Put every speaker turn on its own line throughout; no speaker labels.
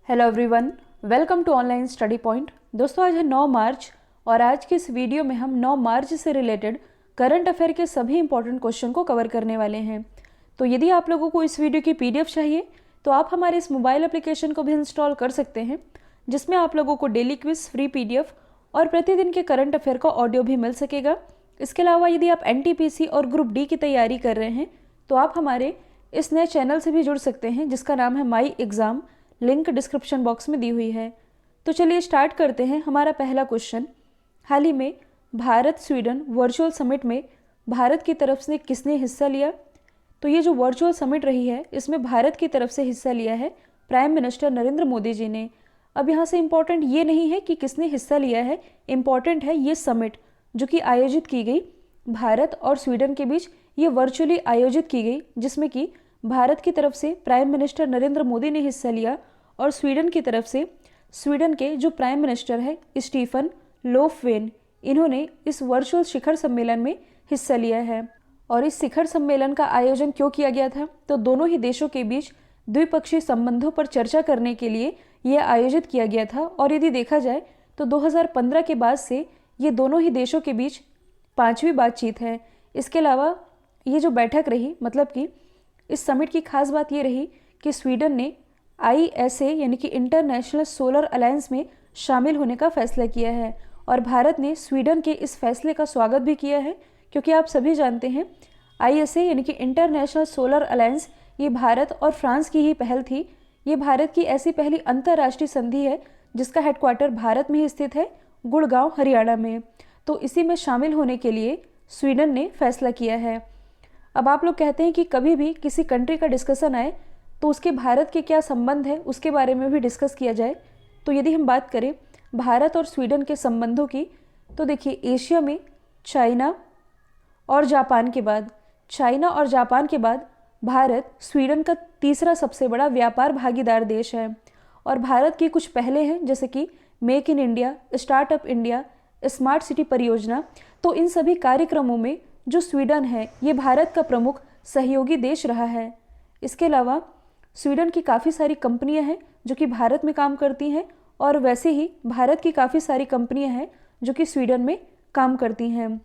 Hello everyone, welcome to online study point. दोस्तों, आज है 9 मार्च और आज के इस वीडियो में हम 9 मार्च से रिलेटेड करंट अफेयर के सभी इंपॉर्टेंट क्वेश्चन को कवर करने वाले हैं। तो यदि आप लोगों को इस वीडियो की पीडीएफ चाहिए तो आप हमारे इस मोबाइल एप्लीकेशन को भी इंस्टॉल कर सकते हैं, जिसमें आप लोगों को डेली क्विज, फ्री पीडीएफ और प्रतिदिन के करंट अफेयर का ऑडियो भी मिल सकेगा। इसके अलावा यदि आप एनटीपीसी और ग्रुप डी की तैयारी कर रहे हैं तो आप हमारे इस नए चैनल से भी जुड़ सकते हैं, जिसका नाम है my exam. Link description box में दी हुई है। तो चलिए स्टार्ट करते हैं। हमारा पहला क्वेश्चन, हाल ही में भारत स्वीडन वर्चुअल समिट में भारत की तरफ से किसने हिस्सा लिया? तो ये जो वर्चुअल समिट रही है, इसमें भारत की तरफ से हिस्सा लिया है प्राइम मिनिस्टर नरेंद्र मोदी जी ने। अब यहाँ से इम्पॉर्टेंट ये नहीं है कि किसने हिस्सा लिया है, इम्पॉर्टेंट है ये समिट जो कि आयोजित की गई भारत और स्वीडन के बीच, ये वर्चुअली आयोजित की गई, जिसमें कि भारत की तरफ से प्राइम मिनिस्टर नरेंद्र मोदी ने हिस्सा लिया और स्वीडन की तरफ से स्वीडन के जो प्राइम मिनिस्टर है स्टीफन लोफवेन, इन्होंने इस वर्चुअल शिखर सम्मेलन में हिस्सा लिया है। और इस शिखर सम्मेलन का आयोजन क्यों किया गया था? तो दोनों ही देशों के बीच द्विपक्षीय संबंधों पर चर्चा करने के लिए यह आयोजित किया गया था। और यदि देखा जाए तो 2015 के बाद से ये दोनों ही देशों के बीच 5वीं बातचीत है। इसके अलावा ये जो बैठक रही, मतलब कि इस समिट की खास बात ये रही कि स्वीडन ने ISA यानी कि इंटरनेशनल सोलर अलायंस में शामिल होने का फैसला किया है और भारत ने स्वीडन के इस फैसले का स्वागत भी किया है, क्योंकि आप सभी जानते हैं ISA यानी कि इंटरनेशनल सोलर अलायंस ये भारत और फ्रांस की ही पहल थी। ये भारत की ऐसी पहली अंतर्राष्ट्रीय संधि है जिसका हेडक्वार्टर भारत में ही स्थित है, गुड़गांव हरियाणा में। तो इसी में शामिल होने के लिए स्वीडन ने फैसला किया है। अब आप लोग कहते हैं कि कभी भी किसी कंट्री का डिस्कशन आए तो उसके भारत के क्या संबंध है उसके बारे में भी डिस्कस किया जाए। तो यदि हम बात करें भारत और स्वीडन के संबंधों की, तो देखिए एशिया में चाइना और जापान के बाद भारत स्वीडन का तीसरा सबसे बड़ा व्यापार भागीदार देश है। और भारत की कुछ पहले हैं, जैसे कि make in India, startup India, smart city परियोजना। तो इन सभी कार्यक्रमों में जो स्वीडन है ये भारत का प्रमुख सहयोगी देश रहा है। इसके अलावा स्वीडन की काफ़ी सारी कंपनियां हैं जो कि भारत में काम करती हैं, और वैसे ही भारत की काफ़ी सारी कंपनियां हैं जो कि स्वीडन में काम करती हैं।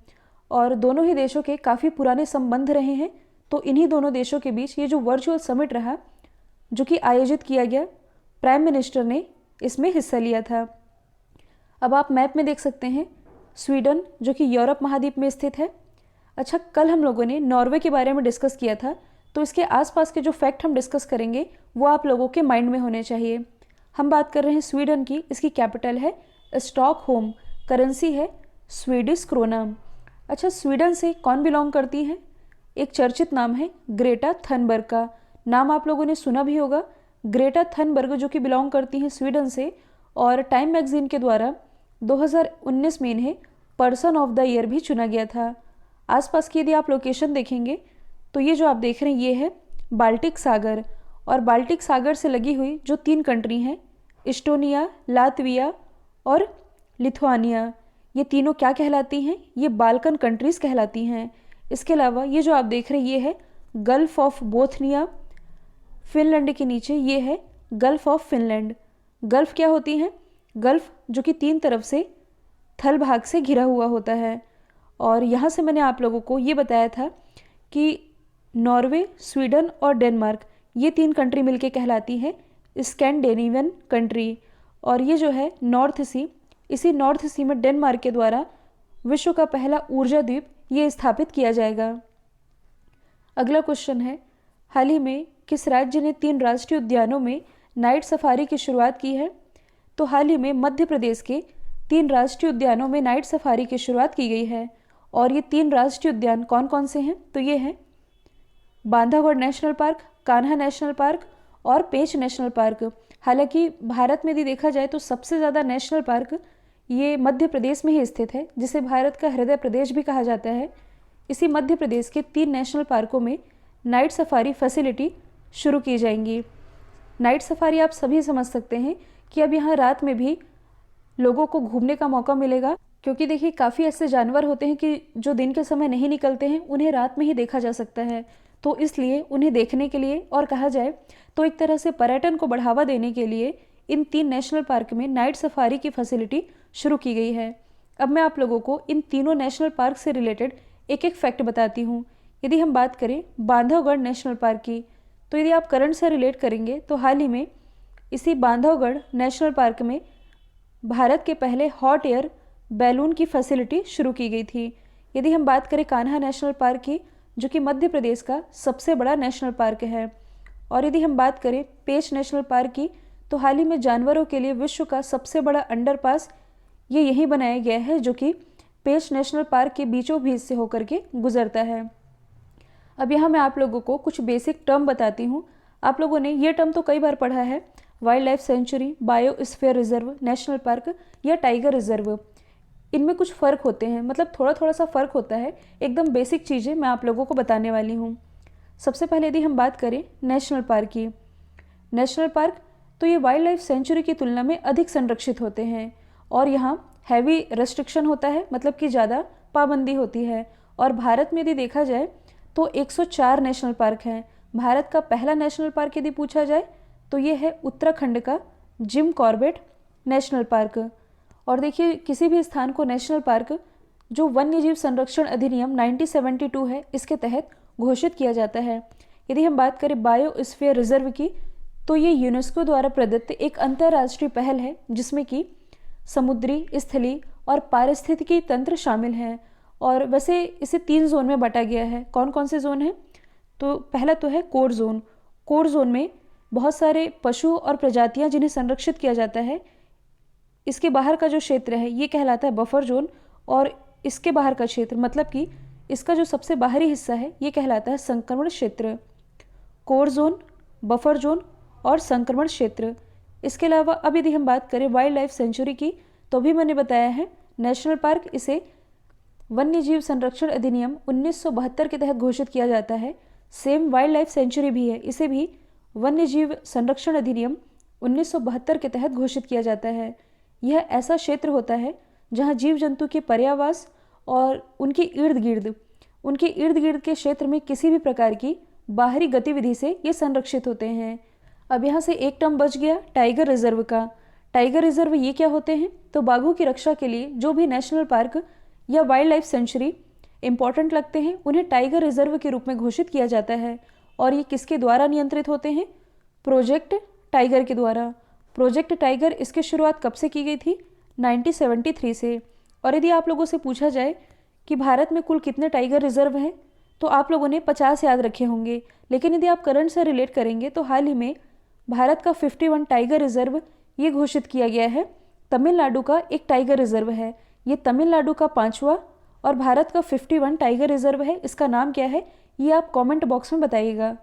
और दोनों ही देशों के काफ़ी पुराने संबंध रहे हैं। तो इन्हीं दोनों देशों के बीच ये जो वर्चुअल समिट रहा जो कि आयोजित किया गया, प्राइम मिनिस्टर ने इसमें हिस्सा लिया था। अब आप मैप में देख सकते हैं स्वीडन जो कि यूरोप महाद्वीप में स्थित है। अच्छा, कल हम लोगों ने नॉर्वे के बारे में डिस्कस किया था, तो इसके आसपास के जो फैक्ट हम डिस्कस करेंगे वो आप लोगों के माइंड में होने चाहिए। हम बात कर रहे हैं स्वीडन की। इसकी कैपिटल है स्टॉकहोम, करेंसी है स्वीडिश क्रोना। अच्छा, स्वीडन से कौन बिलोंग करती हैं? एक चर्चित नाम है ग्रेटा थनबर्ग का। नाम आप लोगों ने सुना भी होगा, ग्रेटा थनबर्ग, जो कि बिलोंग करती हैं स्वीडन से। और टाइम मैगजीन के द्वारा 2019 में इन्हें पर्सन ऑफ द ईयर भी चुना गया था। आसपास की यदि आप लोकेशन देखेंगे तो ये जो आप देख रहे हैं ये है बाल्टिक सागर, और बाल्टिक सागर से लगी हुई जो 3 कंट्री हैं, इस्टोनिया, लातविया और लिथुआनिया, ये तीनों क्या कहलाती हैं? ये बाल्कन कंट्रीज़ कहलाती हैं। इसके अलावा ये जो आप देख रहे हैं ये है गल्फ ऑफ बोथनिया, फिनलैंड के नीचे ये है गल्फ ऑफ फिनलैंड। गल्फ क्या होती हैं? गल्फ जो कि 3 तरफ से थल भाग से घिरा हुआ होता है। और यहाँ से मैंने आप लोगों को ये बताया था कि नॉर्वे, स्वीडन और डेनमार्क, ये 3 कंट्री मिलके कहलाती है स्कैंडिनेवियन कंट्री। और ये जो है नॉर्थ सी, इसी नॉर्थ सी में डेनमार्क के द्वारा विश्व का पहला ऊर्जा द्वीप ये स्थापित किया जाएगा। अगला क्वेश्चन है, हाल ही में किस राज्य ने 3 राष्ट्रीय उद्यानों में नाइट सफारी की शुरुआत की है? तो हाल ही में मध्य प्रदेश के 3 राष्ट्रीय उद्यानों में नाइट सफारी की शुरुआत की गई है। और ये 3 राष्ट्रीय उद्यान कौन कौन से हैं? तो ये हैं Bandhavgarh national park, Kanha national park और पेंच नेशनल पार्क। हालांकि भारत में यदि देखा जाए तो सबसे ज़्यादा नेशनल पार्क ये मध्य प्रदेश में ही स्थित है, जिसे भारत का हृदय प्रदेश भी कहा जाता है। इसी मध्य प्रदेश के 3 नेशनल पार्कों में नाइट सफारी फैसिलिटी शुरू की जाएंगी। नाइट सफारी आप सभी समझ सकते हैं कि अब यहाँ रात में भी लोगों को घूमने का मौका मिलेगा, क्योंकि देखिए काफ़ी ऐसे जानवर होते हैं कि जो दिन के समय नहीं निकलते हैं, उन्हें रात में ही देखा जा सकता है। तो इसलिए उन्हें देखने के लिए, और कहा जाए तो एक तरह से पर्यटन को बढ़ावा देने के लिए इन 3 नेशनल पार्क में नाइट सफारी की फैसिलिटी शुरू की गई है। अब मैं आप लोगों को इन तीनों नेशनल पार्क से रिलेटेड एक एक फैक्ट बताती हूँ। यदि हम बात करें बांधवगढ़ नेशनल पार्क की, तो यदि आप करंट से रिलेट करेंगे तो हाल ही में इसी बांधवगढ़ नेशनल पार्क में भारत के पहले हॉट एयर बैलून की फैसिलिटी शुरू की गई थी। यदि हम बात करें कान्हा नेशनल पार्क की, जो कि मध्य प्रदेश का सबसे बड़ा नेशनल पार्क है, और यदि हम बात करें पेंच नेशनल पार्क की, तो हाल ही में जानवरों के लिए विश्व का सबसे बड़ा अंडरपास ये यहीं बनाया गया है, जो कि पेंच नेशनल पार्क के बीचों बीच से होकर के गुजरता है। अब यहाँ मैं आप लोगों को कुछ बेसिक टर्म बताती हूँ। आप लोगों ने ये टर्म तो कई बार पढ़ा है, wild life sanctuary, biosphere reserve, national park या टाइगर रिजर्व। इनमें कुछ फ़र्क होते हैं, मतलब थोड़ा थोड़ा सा फ़र्क होता है। एकदम बेसिक चीज़ें मैं आप लोगों को बताने वाली हूँ। सबसे पहले यदि हम बात करें नेशनल पार्क की, नेशनल पार्क तो ये वाइल्ड लाइफ सेंचुरी की तुलना में अधिक संरक्षित होते हैं और यहाँ हैवी रेस्ट्रिक्शन होता है, मतलब कि ज़्यादा पाबंदी होती है। और भारत में यदि देखा जाए तो 104 नेशनल पार्क हैं। भारत का पहला नेशनल पार्क यदि पूछा जाए तो ये है उत्तराखंड का जिम कॉर्बेट नेशनल पार्क। और देखिए, किसी भी स्थान को नेशनल पार्क जो वन्यजीव संरक्षण अधिनियम 1972 है, इसके तहत घोषित किया जाता है। यदि हम बात करें बायोस्फीयर रिजर्व की, तो ये यूनेस्को द्वारा प्रदत्त एक अंतर्राष्ट्रीय पहल है जिसमें कि समुद्री, स्थलीय और पारिस्थितिकी तंत्र शामिल हैं। और वैसे इसे 3 जोन में बांटा गया है। कौन कौन से जोन हैं? तो पहला तो है कोर जोन। कोर जोन में बहुत सारे पशु और प्रजातियां जिन्हें संरक्षित किया जाता है। इसके बाहर का जो क्षेत्र है ये कहलाता है बफर जोन, और इसके बाहर का क्षेत्र, मतलब कि इसका जो सबसे बाहरी हिस्सा है ये कहलाता है संक्रमण क्षेत्र। कोर जोन, बफर जोन और संक्रमण क्षेत्र। इसके अलावा अब यदि हम बात करें वाइल्ड लाइफ सेंचुरी की, तो अभी मैंने बताया है नेशनल पार्क इसे वन्यजीव संरक्षण अधिनियम 1972 के तहत घोषित किया जाता है। सेम वाइल्ड लाइफ सेंचुरी भी है, इसे भी वन्यजीव संरक्षण अधिनियम 1972 के तहत घोषित किया जाता है। यह ऐसा क्षेत्र होता है जहां जीव जंतु के पर्यावास और उनके इर्द गिर्द के क्षेत्र में किसी भी प्रकार की बाहरी गतिविधि से ये संरक्षित होते हैं। अब यहाँ से एक टर्म बच गया टाइगर रिजर्व का। टाइगर रिजर्व ये क्या होते हैं? तो बाघों की रक्षा के लिए जो भी नेशनल पार्क या वाइल्ड लाइफ सेंचुरी इंपॉर्टेंट लगते हैं, उन्हें टाइगर रिजर्व के रूप में घोषित किया जाता है। और ये किसके द्वारा नियंत्रित होते हैं? प्रोजेक्ट टाइगर के द्वारा। प्रोजेक्ट टाइगर, इसकी शुरुआत कब से की गई थी? 1973 से। और यदि आप लोगों से पूछा जाए कि भारत में कुल कितने टाइगर रिजर्व हैं, तो आप लोगों ने 50 याद रखे होंगे। लेकिन यदि आप करंट से रिलेट करेंगे तो हाल ही में भारत का 51 टाइगर रिजर्व ये घोषित किया गया है। तमिलनाडु का एक टाइगर रिजर्व है, ये तमिलनाडु का 5वां और भारत का 51 टाइगर रिजर्व है। इसका नाम क्या है ये आप कमेंट बॉक्स में बताइएगा।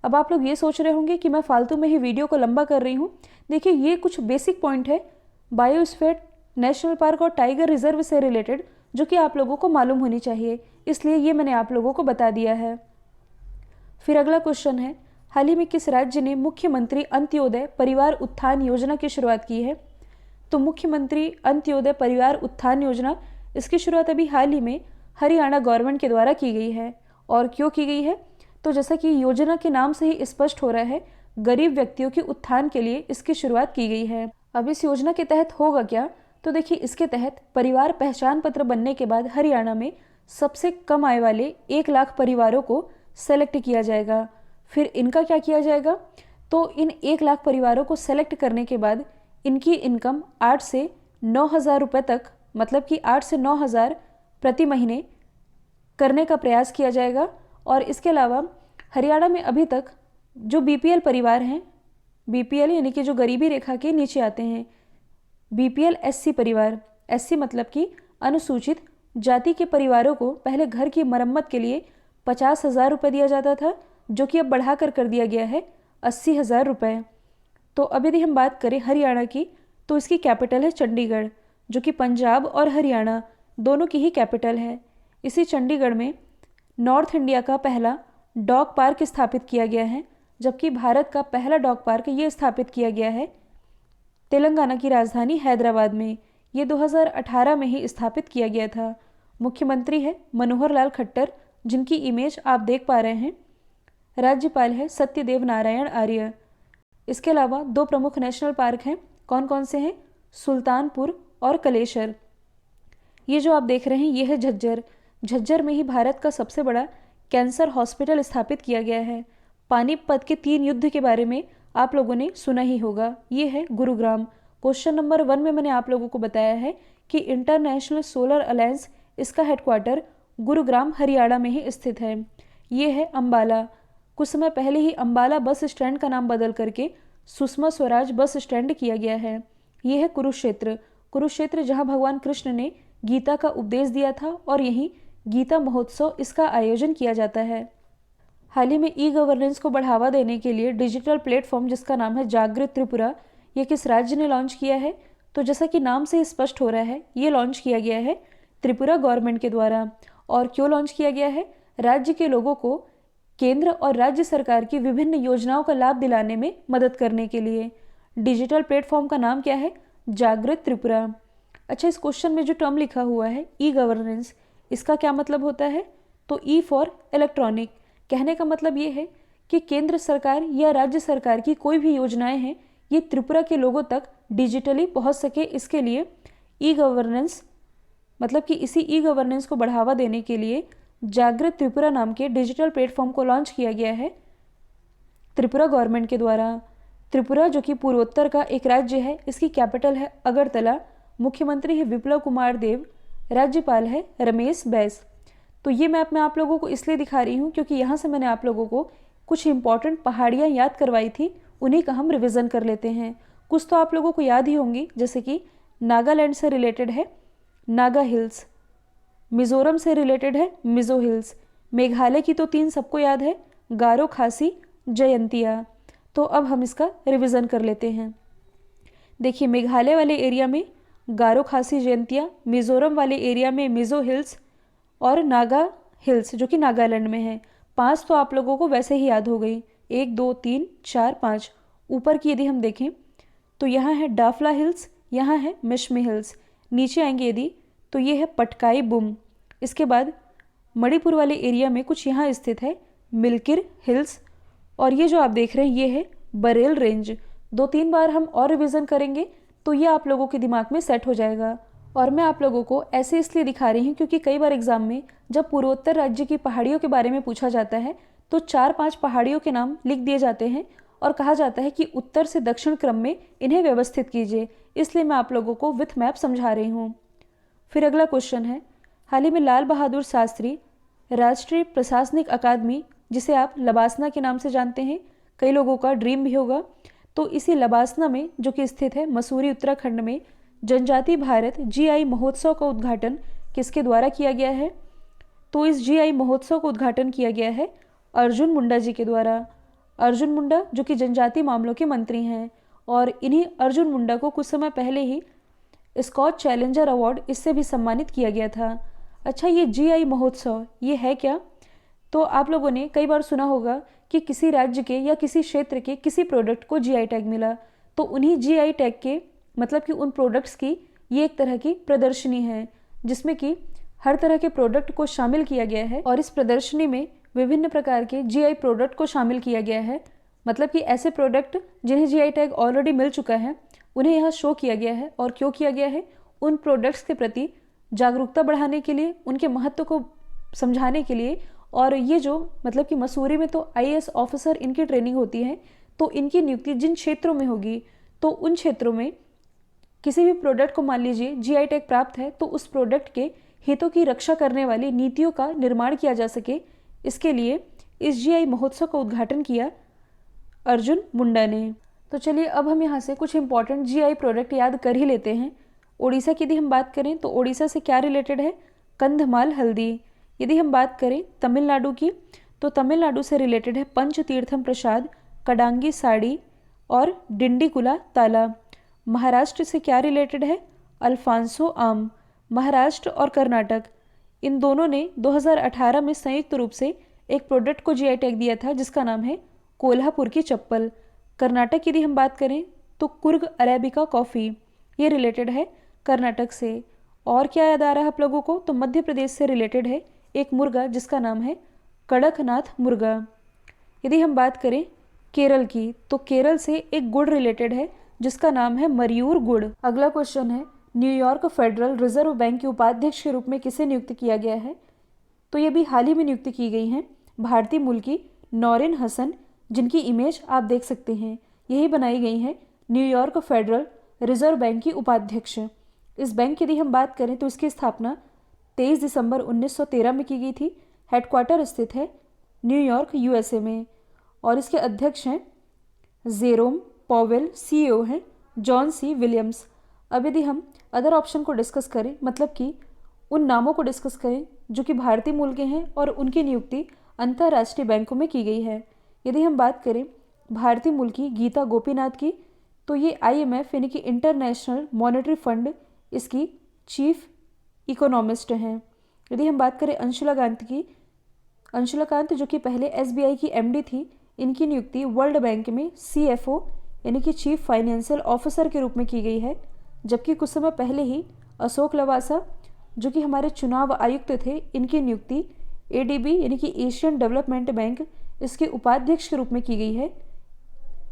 अब आप लोग ये सोच रहे होंगे कि मैं फालतू में ही वीडियो को लंबा कर रही हूँ। देखिए, ये कुछ बेसिक पॉइंट है बायोस्फीयर, नेशनल पार्क और टाइगर रिजर्व से रिलेटेड, जो कि आप लोगों को मालूम होनी चाहिए, इसलिए ये मैंने आप लोगों को बता दिया है। फिर अगला क्वेश्चन है, हाल ही में किस राज्य ने मुख्यमंत्री अंत्योदय परिवार उत्थान योजना की शुरुआत की है? तो मुख्यमंत्री अंत्योदय परिवार उत्थान योजना, इसकी शुरुआत अभी हाल ही में हरियाणा गवर्नमेंट के द्वारा की गई है। और क्यों की गई है? तो जैसा कि योजना के नाम से ही स्पष्ट हो रहा है, गरीब व्यक्तियों के उत्थान के लिए इसकी शुरुआत की गई है। अब इस योजना के तहत होगा क्या? तो देखिए, इसके तहत परिवार पहचान पत्र बनने के बाद हरियाणा में सबसे कम आय वाले 1 लाख परिवारों को सेलेक्ट किया जाएगा। फिर इनका क्या किया जाएगा? तो इन 1 लाख परिवारों को सेलेक्ट करने के बाद इनकी इनकम 8 से 9 हज़ार रुपये तक, मतलब कि 8 से 9 हज़ार प्रति महीने करने का प्रयास किया जाएगा। और इसके अलावा हरियाणा में अभी तक जो बीपीएल परिवार हैं, बीपीएल यानी कि जो गरीबी रेखा के नीचे आते हैं, बीपीएल एससी परिवार, एससी मतलब कि अनुसूचित जाति के परिवारों को पहले घर की मरम्मत के लिए 50,000 रुपये दिया जाता था, जो कि अब बढ़ाकर कर दिया गया है 80,000 रुपये। तो अब यदि हम बात करें हरियाणा की, तो इसकी कैपिटल है चंडीगढ़, जो कि पंजाब और हरियाणा दोनों की ही कैपिटल है। इसी चंडीगढ़ में नॉर्थ इंडिया का पहला डॉग पार्क स्थापित किया गया है, जबकि भारत का पहला डॉग पार्क ये स्थापित किया गया है तेलंगाना की राजधानी हैदराबाद में। ये 2018 में ही स्थापित किया गया था। मुख्यमंत्री है मनोहर लाल खट्टर, जिनकी इमेज आप देख पा रहे हैं। राज्यपाल है सत्यदेव नारायण आर्य। इसके अलावा 2 प्रमुख नेशनल पार्क हैं, कौन कौन से हैं? सुल्तानपुर और कलेशर। ये जो आप देख रहे हैं ये है झज्जर। झज्जर में ही भारत का सबसे बड़ा कैंसर हॉस्पिटल स्थापित किया गया है। पानीपत के 3 युद्ध के बारे में आप लोगों ने सुना ही होगा। ये है गुरुग्राम। क्वेश्चन नंबर 1 में मैंने आप लोगों को बताया है कि इंटरनेशनल सोलर अलायंस इसका हेडक्वार्टर गुरुग्राम हरियाणा में ही स्थित है। ये है अंबाला। कुछ समय पहले ही अंबाला बस स्टैंड का नाम बदल करके सुषमा स्वराज बस स्टैंड किया गया है। ये है कुरुक्षेत्र। कुरुक्षेत्र जहाँ भगवान कृष्ण ने गीता का उपदेश दिया था और यहीं गीता महोत्सव इसका आयोजन किया जाता है। हाल ही में ई गवर्नेंस को बढ़ावा देने के लिए डिजिटल प्लेटफॉर्म जिसका नाम है जागृत त्रिपुरा, ये किस राज्य ने लॉन्च किया है? तो जैसा कि नाम से ही स्पष्ट हो रहा है ये लॉन्च किया गया है त्रिपुरा गवर्नमेंट के द्वारा। और क्यों लॉन्च किया गया है? राज्य के लोगों को केंद्र और राज्य सरकार की विभिन्न योजनाओं का लाभ दिलाने में मदद करने के लिए। डिजिटल प्लेटफॉर्म का नाम क्या है? जागृत त्रिपुरा। अच्छा, इस क्वेश्चन में जो टर्म लिखा हुआ है ई गवर्नेंस, इसका क्या मतलब होता है? तो ई फॉर इलेक्ट्रॉनिक। कहने का मतलब ये है कि केंद्र सरकार या राज्य सरकार की कोई भी योजनाएं हैं ये त्रिपुरा के लोगों तक डिजिटली पहुंच सके, इसके लिए ई गवर्नेंस मतलब कि इसी ई गवर्नेंस को बढ़ावा देने के लिए जागृत त्रिपुरा नाम के डिजिटल प्लेटफॉर्म को लॉन्च किया गया है त्रिपुरा गवर्नमेंट के द्वारा। त्रिपुरा जो कि पूर्वोत्तर का एक राज्य है, इसकी कैपिटल है अगरतला, मुख्यमंत्री है विप्लव कुमार देव, राज्यपाल है रमेश बैस। तो ये मैप मैं आप लोगों को इसलिए दिखा रही हूँ क्योंकि यहाँ से मैंने आप लोगों को कुछ इंपॉर्टेंट पहाड़ियाँ याद करवाई थी, उन्हीं का हम रिवीजन कर लेते हैं। कुछ तो आप लोगों को याद ही होंगी, जैसे कि नागालैंड से रिलेटेड है नागा हिल्स, मिजोरम से रिलेटेड है मिजो हिल्स, मेघालय की तो 3 सबको याद है, गारो खासी जयंतिया। तो अब हम इसका रिवीजन कर लेते हैं। देखिए, मेघालय वाले एरिया में गारो खासी जयंतिया, मिजोरम वाले एरिया में मिजो हिल्स और नागा हिल्स जो कि नागालैंड में है। 5 तो आप लोगों को वैसे ही याद हो गई, 1 2 3 4 5। ऊपर की यदि हम देखें तो यहाँ है डाफला हिल्स, यहाँ है मिशमी हिल्स। नीचे आएंगे यदि तो ये है पटकाई बुम। इसके बाद मणिपुर वाले एरिया में कुछ यहाँ स्थित है मिल्किर हिल्स, और ये जो आप देख रहे हैं ये है बरेल रेंज। 2-3 बार हम और रिवीजन करेंगे तो ये आप लोगों के दिमाग में सेट हो जाएगा। और मैं आप लोगों को ऐसे इसलिए दिखा रही हूँ क्योंकि कई बार एग्जाम में जब पूर्वोत्तर राज्य की पहाड़ियों के बारे में पूछा जाता है तो 4-5 पहाड़ियों के नाम लिख दिए जाते हैं और कहा जाता है कि उत्तर से दक्षिण क्रम में इन्हें व्यवस्थित कीजिए, इसलिए मैं आप लोगों को विथ मैप समझा रही हूँ। फिर अगला क्वेश्चन है, हाल ही में लाल बहादुर शास्त्री राष्ट्रीय प्रशासनिक अकादमी, जिसे आप लबासना के नाम से जानते हैं, कई लोगों का ड्रीम भी होगा, तो इसी लबासना में जो कि स्थित है मसूरी उत्तराखंड में जनजातीय भारत जीआई महोत्सव का उद्घाटन किसके द्वारा किया गया है? तो इस जीआई महोत्सव का उद्घाटन किया गया है अर्जुन मुंडा जी के द्वारा। अर्जुन मुंडा जो कि जनजातीय मामलों के मंत्री हैं, और इन्हीं अर्जुन मुंडा को कुछ समय पहले ही स्कॉच चैलेंजर अवार्ड इससे भी सम्मानित किया गया था। अच्छा, ये जीआई महोत्सव ये है क्या? तो आप लोगों ने कई बार सुना होगा कि किसी राज्य के या किसी क्षेत्र के किसी प्रोडक्ट को जीआई टैग मिला, तो उन्हीं जीआई टैग के मतलब कि उन प्रोडक्ट्स की ये एक तरह की प्रदर्शनी है जिसमें कि हर तरह के प्रोडक्ट को शामिल किया गया है, और इस प्रदर्शनी में विभिन्न प्रकार के जीआई प्रोडक्ट को शामिल किया गया है। मतलब कि ऐसे प्रोडक्ट जिन्हें जीआई टैग ऑलरेडी मिल चुका है उन्हें यहाँ शो किया गया है। और क्यों किया गया है? उन प्रोडक्ट्स के प्रति जागरूकता बढ़ाने के लिए, उनके महत्व को समझाने के लिए। और ये जो मतलब कि मसूरी में तो आईएएस ऑफिसर इनकी ट्रेनिंग होती है, तो इनकी नियुक्ति जिन क्षेत्रों में होगी तो उन क्षेत्रों में किसी भी प्रोडक्ट को मान लीजिए जीआई टैग प्राप्त है तो उस प्रोडक्ट के हितों की रक्षा करने वाली नीतियों का निर्माण किया जा सके, इसके लिए इस जीआई महोत्सव का उद्घाटन किया अर्जुन मुंडा ने। तो चलिए अब हम यहाँ से कुछ इंपॉर्टेंट जीआई प्रोडक्ट याद कर ही लेते हैं। ओडिशा की यदि हम बात करें तो ओडिशा से क्या रिलेटेड है? कंधमाल हल्दी। यदि हम बात करें तमिलनाडु की तो तमिलनाडु से रिलेटेड है पंचतीर्थम प्रसाद, कडांगी साड़ी और डिंडीकुला ताला। महाराष्ट्र से क्या रिलेटेड है? अल्फांसो आम। महाराष्ट्र और कर्नाटक इन दोनों ने 2018 में संयुक्त रूप से एक प्रोडक्ट को जीआई टैग दिया था जिसका नाम है कोल्हापुर की चप्पल। कर्नाटक की यदि हम बात करें तो कुर्ग अरेबिका कॉफ़ी, ये रिलेटेड है कर्नाटक से। और क्या याद आ रहा है आप लोगों को? तो मध्य प्रदेश से रिलेटेड है एक मुर्गा जिसका नाम है कड़कनाथ मुर्गा। यदि हम बात करें केरल की तो केरल से एक गुड़ रिलेटेड है जिसका नाम है मयूर गुड़। अगला क्वेश्चन है, न्यूयॉर्क फेडरल रिजर्व बैंक के उपाध्यक्ष के रूप में किसे नियुक्त किया गया है? तो ये भी हाल ही में नियुक्त की गई हैं भारतीय मूल की नौरीन हसन, जिनकी इमेज आप देख सकते हैं। यही बनाई गई हैं न्यूयॉर्क फेडरल रिजर्व बैंक की उपाध्यक्ष। इस बैंक की यदि हम बात करें तो इसकी स्थापना 23 दिसंबर 1913 में की गई थी। हेडक्वार्टर स्थित है न्यूयॉर्क यूएसए में और इसके अध्यक्ष हैं जेरोम पॉवेल, सीईओ हैं जॉन सी विलियम्स। अब यदि हम अदर ऑप्शन को डिस्कस करें, मतलब कि उन नामों को डिस्कस करें जो कि भारतीय मूल के हैं और उनकी नियुक्ति अंतर्राष्ट्रीय बैंकों में की गई है। यदि हम बात करें भारतीय मूल की गीता गोपीनाथ की, तो ये आईएमएफ यानी कि इंटरनेशनल मॉनेटरी फंड इसकी चीफ इकोनॉमिस्ट हैं। यदि हम बात करें अंशुला कांत की, अंशुला कांत जो कि पहले एसबीआई की एमडी थी, इनकी नियुक्ति वर्ल्ड बैंक में सीएफओ यानी कि चीफ फाइनेंशियल ऑफिसर के रूप में की गई है। जबकि कुछ समय पहले ही अशोक लवासा जो कि हमारे चुनाव आयुक्त थे, इनकी नियुक्ति एडीबी यानी कि एशियन डेवलपमेंट बैंक इसके उपाध्यक्ष के रूप में की गई है।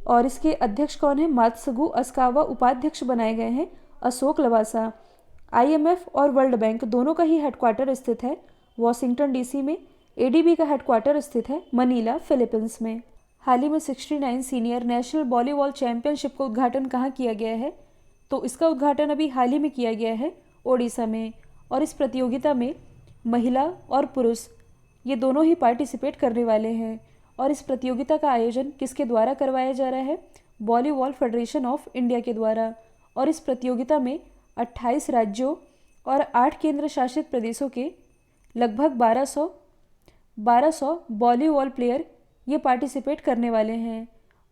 और इसके अध्यक्ष कौन है? मात्सुगु अस्कावा उपाध्यक्ष बनाए गए हैं अशोक लवासा। आईएमएफ और वर्ल्ड बैंक दोनों का ही हेडक्वार्टर स्थित है वॉशिंगटन डीसी में। एडीबी का हेडक्वार्टर स्थित है मनीला, फिलीपींस में। हाल ही में 69 सीनियर नेशनल वॉलीबॉल चैंपियनशिप का उद्घाटन कहाँ किया गया है? तो इसका उद्घाटन अभी हाल ही में किया गया है ओडिशा में। और इस प्रतियोगिता में महिला और पुरुष ये दोनों ही पार्टिसिपेट करने वाले हैं। और इस प्रतियोगिता का आयोजन किसके द्वारा करवाया जा रहा है? वॉलीबॉल फेडरेशन ऑफ इंडिया के द्वारा। और इस प्रतियोगिता में 28 राज्यों और 8 केंद्र शासित प्रदेशों के लगभग 1200 वॉलीबॉल प्लेयर ये पार्टिसिपेट करने वाले हैं।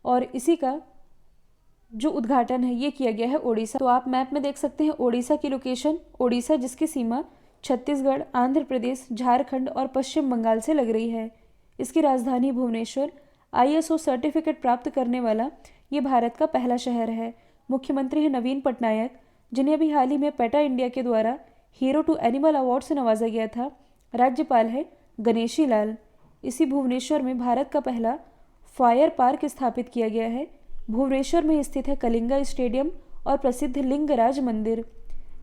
और इसी का जो उद्घाटन है ये किया गया है ओडिशा। तो आप मैप में देख सकते हैं ओडिशा की लोकेशन, ओडिशा जिसकी सीमा छत्तीसगढ़, आंध्र प्रदेश, झारखंड और पश्चिम बंगाल से लग रही है। इसकी राजधानी भुवनेश्वर। आईएसओ सर्टिफिकेट प्राप्त करने वाला ये भारत का पहला शहर है। मुख्यमंत्री है नवीन पटनायक, जिन्हें अभी हाल ही में पेटा इंडिया के द्वारा हीरो टू एनिमल अवार्ड से नवाजा गया था। राज्यपाल है गणेशी लाल। इसी भुवनेश्वर में भारत का पहला फायर पार्क स्थापित किया गया है। भुवनेश्वर में स्थित है कलिंगा स्टेडियम और प्रसिद्ध लिंगराज मंदिर।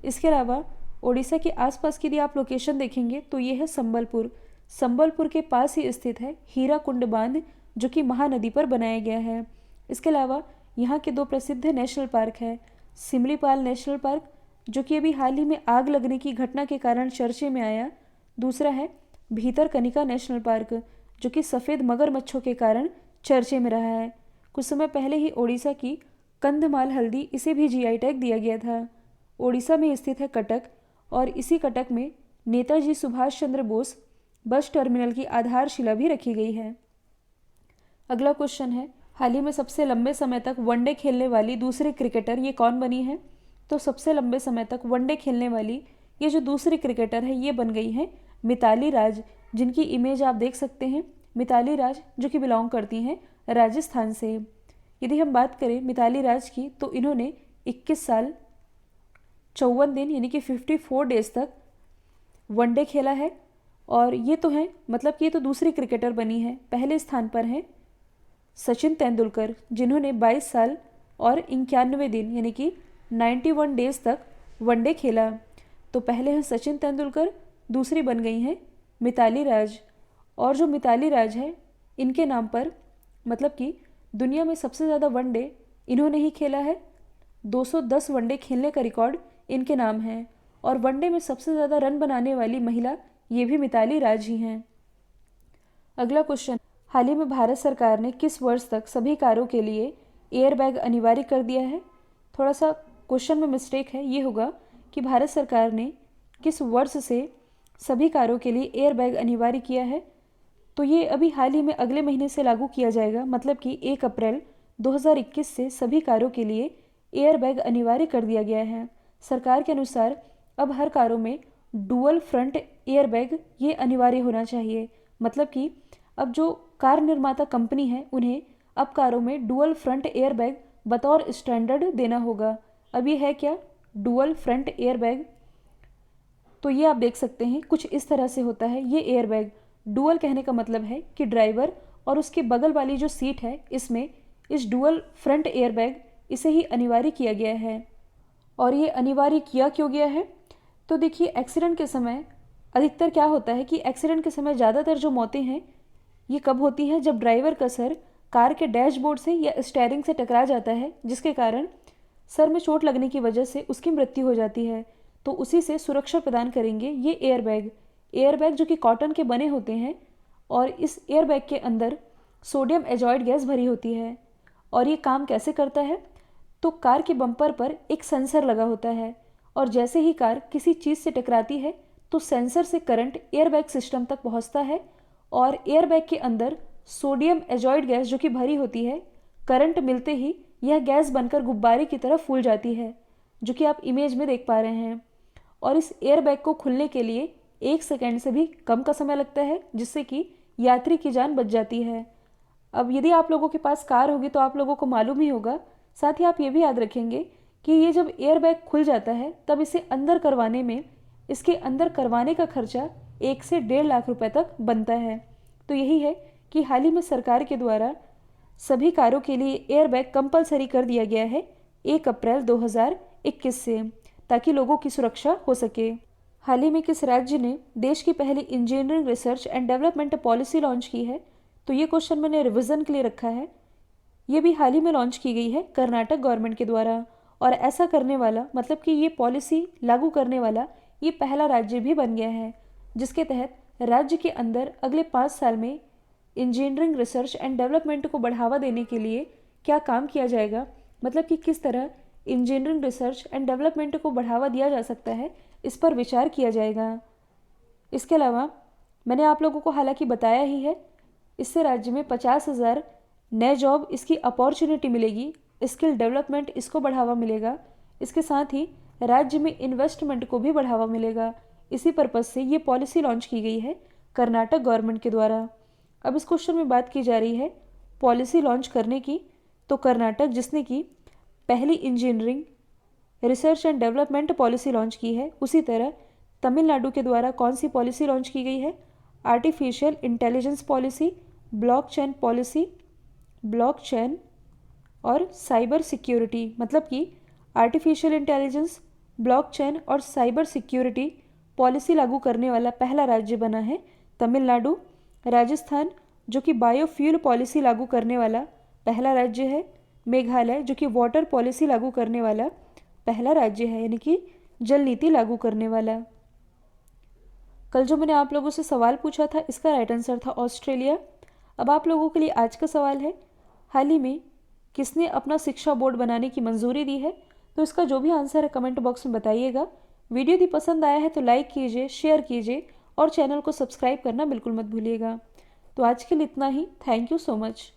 इसके अलावा ओडिशा के आसपास की यदि आप लोकेशन देखेंगे तो ये है संबलपुर। संबलपुर के पास ही स्थित है हीराकुंड बांध, जो कि महानदी पर बनाया गया है। इसके अलावा यहाँ के 2 प्रसिद्ध नेशनल पार्क है, सिमलीपाल नेशनल पार्क जो कि अभी हाल ही में आग लगने की घटना के कारण चर्चे में आया। दूसरा है भीतरकनिका नेशनल पार्क जो कि सफ़ेद मगरमच्छों के कारण चर्चे में रहा है। कुछ समय पहले ही ओडिशा की कंधमाल हल्दी, इसे भी जीआई टैग दिया गया था। ओडिशा में स्थित है कटक और इसी कटक में नेताजी सुभाष चंद्र बोस बस टर्मिनल की आधारशिला भी रखी गई है। अगला क्वेश्चन है, हाल ही में सबसे लंबे समय तक वनडे खेलने वाली दूसरी क्रिकेटर ये कौन बनी है? तो सबसे लंबे समय तक वनडे खेलने वाली ये जो दूसरी क्रिकेटर है ये बन गई है मिताली राज, जिनकी इमेज आप देख सकते हैं। मिताली राज जो कि बिलोंग करती हैं राजस्थान से। यदि हम बात करें मिताली राज की, तो इन्होंने 21 साल 54 दिन यानी कि 54 डेज तक वनडे खेला है। और ये तो हैं, मतलब कि ये तो दूसरी क्रिकेटर बनी है। पहले स्थान पर हैं सचिन तेंदुलकर, जिन्होंने 22 साल और 91 दिन यानी कि 91 डेज तक वनडे खेला। तो पहले हैं सचिन तेंदुलकर, दूसरी बन गई हैं मिताली राज। और जो मिताली राज है, इनके नाम पर मतलब कि दुनिया में सबसे ज़्यादा वनडे इन्होंने ही खेला है। 210 वनडे खेलने का रिकॉर्ड इनके नाम है। और वनडे में सबसे ज़्यादा रन बनाने वाली महिला ये भी मिताली राज ही हैं। अगला क्वेश्चन, हाल ही में भारत सरकार ने किस वर्ष तक सभी कारों के लिए एयरबैग अनिवार्य कर दिया है? थोड़ा सा क्वेश्चन में मिस्टेक है, ये होगा कि भारत सरकार ने किस वर्ष से सभी कारों के लिए एयरबैग अनिवार्य किया है। तो ये अभी हाल ही में अगले महीने से लागू किया जाएगा, मतलब कि 1 अप्रैल 2021 से सभी कारों के लिए एयरबैग अनिवार्य कर दिया गया है। सरकार के अनुसार अब हर कारों में डुअल फ्रंट एयरबैग ये अनिवार्य होना चाहिए। मतलब कि अब जो कार निर्माता कंपनी है उन्हें अब कारों में डुअल फ्रंट एयरबैग बतौर स्टैंडर्ड देना होगा। अब ये है क्या? Dual front airbag. तो ये आप देख सकते हैं कुछ इस तरह से होता है ये एयरबैग। डुअल कहने का मतलब है कि ड्राइवर और उसके बगल वाली जो सीट है इसमें इस डुअल फ्रंट एयरबैग इसे ही अनिवार्य किया गया है। और ये अनिवार्य किया क्यों गया है? तो देखिए, एक्सीडेंट के समय अधिकतर क्या होता है कि एक्सीडेंट के समय ज़्यादातर जो मौतें हैं ये कब होती है? जब ड्राइवर का सर कार के डैशबोर्ड से या स्टीयरिंग से टकरा जाता है, जिसके कारण सर में चोट लगने की वजह से उसकी मृत्यु हो जाती है। तो उसी से सुरक्षा प्रदान करेंगे ये एयरबैग जो कि कॉटन के बने होते हैं, और इस एयरबैग के अंदर सोडियम एजॉइड गैस भरी होती है। और ये काम कैसे करता है? तो कार के बम्पर पर एक सेंसर लगा होता है, और जैसे ही कार किसी चीज़ से टकराती है तो सेंसर से करंट एयरबैग सिस्टम तक पहुंचता है, और एयरबैग के अंदर सोडियम एजॉइड गैस जो कि भरी होती है, करंट मिलते ही यह गैस बनकर गुब्बारे की तरह फूल जाती है, जो कि आप इमेज में देख पा रहे हैं। और इस एयरबैग को खुलने के लिए 1 सेकेंड से भी कम का समय लगता है, जिससे कि यात्री की जान बच जाती है। अब यदि आप लोगों के पास कार होगी तो आप लोगों को मालूम ही होगा। साथ ही आप ये भी याद रखेंगे कि ये जब एयरबैग खुल जाता है तब इसे अंदर करवाने में, इसके अंदर करवाने का खर्चा 1 से 1.5 लाख रुपए तक बनता है। तो यही है कि हाल ही में सरकार के द्वारा सभी कारों के लिए एयरबैग कंपलसरी कर दिया गया है 1 अप्रैल 2021 से, ताकि लोगों की सुरक्षा हो सके। हाल ही में किस राज्य ने देश की पहली engineering research and development policy launch की है? तो ये क्वेश्चन मैंने रिवीजन के लिए रखा है। ये भी हाल ही में लॉन्च की गई है कर्नाटक गवर्नमेंट के द्वारा, और ऐसा करने वाला मतलब कि ये पॉलिसी लागू करने वाला ये पहला राज्य भी बन गया है, जिसके तहत राज्य के अंदर अगले 5 साल में इंजीनियरिंग रिसर्च एंड डेवलपमेंट को बढ़ावा देने के लिए क्या काम किया जाएगा, मतलब कि किस तरह इंजीनियरिंग रिसर्च एंड डेवलपमेंट को बढ़ावा दिया जा सकता है, इस पर विचार किया जाएगा। इसके अलावा मैंने आप लोगों को हालांकि बताया ही है, इससे राज्य में 50,000 नए जॉब, इसकी अपॉर्चुनिटी मिलेगी, स्किल डेवलपमेंट इसको बढ़ावा मिलेगा। इसके साथ ही राज्य में इन्वेस्टमेंट को भी बढ़ावा मिलेगा। इसी पर्पज़ से ये पॉलिसी लॉन्च की गई है कर्नाटक गवर्नमेंट के द्वारा। अब इस क्वेश्चन में बात की जा रही है पॉलिसी लॉन्च करने की, तो कर्नाटक जिसने की पहली engineering research and development policy launch की है, उसी तरह तमिलनाडु के द्वारा कौन सी पॉलिसी लॉन्च की गई है? Artificial intelligence policy, blockchain policy, blockchain और साइबर सिक्योरिटी, मतलब कि आर्टिफिशियल इंटेलिजेंस, ब्लॉकचेन और साइबर सिक्योरिटी पॉलिसी लागू करने वाला पहला राज्य बना है तमिलनाडु। राजस्थान जो कि बायोफ्यूल पॉलिसी लागू करने वाला पहला राज्य है। मेघालय जो कि वाटर पॉलिसी लागू करने वाला पहला राज्य है, यानी कि जल नीति लागू करने वाला। कल जो मैंने आप लोगों से सवाल पूछा था, इसका राइट आंसर था ऑस्ट्रेलिया। अब आप लोगों के लिए आज का सवाल है, हाल ही में किसने अपना शिक्षा बोर्ड बनाने की मंजूरी दी है? तो इसका जो भी आंसर है कमेंट बॉक्स में बताइएगा। वीडियो यदि पसंद आया है तो लाइक कीजिए, शेयर कीजिए और चैनल को सब्सक्राइब करना बिल्कुल मत भूलिएगा। तो आज के लिए इतना ही। Thank you so much.